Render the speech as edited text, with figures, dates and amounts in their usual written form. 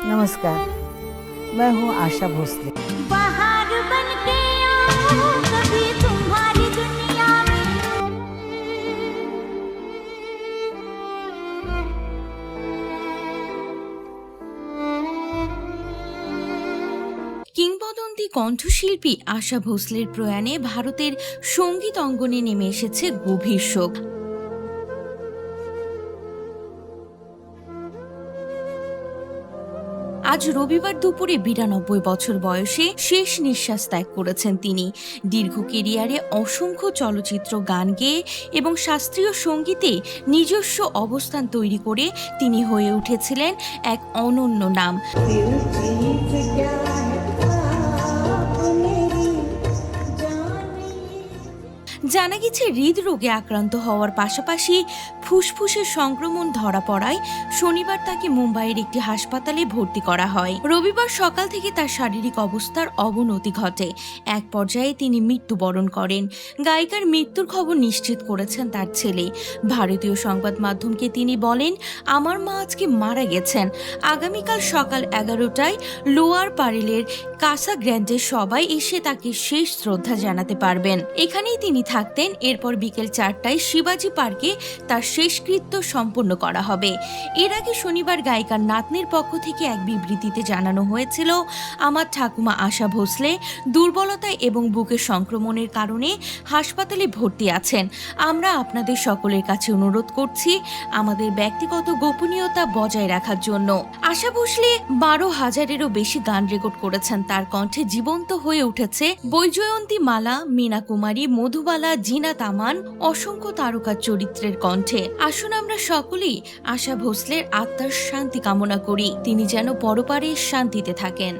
नमस्कार, मैं हूँ आशा भोसले। बाहर बन के आओ कभी तुम्हारी दुनिया में। কিংবদন্তি কণ্ঠশিল্পী আশা ভোসলের প্রয়াণে ভারতের সঙ্গীত অঙ্গনে নেমে এসেছে গভীর শোক। আজ রবিবার দুপুরে ৯২ বছর বয়সে শেষ নিঃশ্বাস ত্যাগ করেছেন তিনি। দীর্ঘ কেরিয়ারে অসংখ্য চলচ্চিত্র গান গেয়ে এবং শাস্ত্রীয় সঙ্গীতে নিজস্ব অবস্থান তৈরি করে তিনি হয়ে উঠেছিলেন এক অনন্য নাম। জানা গেছে হৃদরোগে আক্রান্ত হওয়ার পাশাপাশি ফুসফুসের সংক্রমণ ধরা পড়ায় শনিবার তাকে মুম্বাইয়ের একটি হাসপাতালে ভর্তি করা হয়। রবিবার সকাল থেকে তার শারীরিক অবস্থার অবনতি ঘটে। এক পর্যায়ে তিনি মৃত্যুবরণ করেন। গায়িকার মৃত্যুর খবর নিশ্চিত করেছেন তার ছেলে। ভারতীয় সংবাদ মাধ্যমকে তিনি বলেন, আমার মা আজকে মারা গেছেন। আগামীকাল সকাল 11টায় লোয়ার পারেলের কাসা গ্র্যান্ডে সবাই এসে তাকে শেষ শ্রদ্ধা জানাতে পারবেন। এখানেই তিনি থাকতেন। এরপর বিকেল 4টায় শিবাজি পার্কে তার শেষকৃত্য সম্পন্ন করা হবে। এর আগে শনিবার গায়িকার নাতনির পক্ষ থেকে এক বিবৃতিতে জানানো হয়েছিল, আমার ঠাকুমা আশা ভোসলে দুর্বলতা এবং বুকের সংক্রমণের কারণে হাসপাতালে ভর্তি আছেন। আমরা আপনাদের সকলের কাছে অনুরোধ করছি আমাদের ব্যক্তিগত গোপনীয়তা বজায় রাখার জন্য। আশা ভোসলে ১২,০০০-এরও বেশি গান রেকর্ড করেছেন। তার কণ্ঠে জীবন্ত হয়ে উঠেছে বৈজয়ন্তী মালা, মীনা কুমারী, মধুবালা, জিনা তামান, অসংখ্য তারকার চরিত্রের কণ্ঠে। আসুন আমরা সকলেই আশা ভোসলের আত্মার শান্তি কামনা করি। তিনি যেন পরপারে শান্তিতে থাকেন।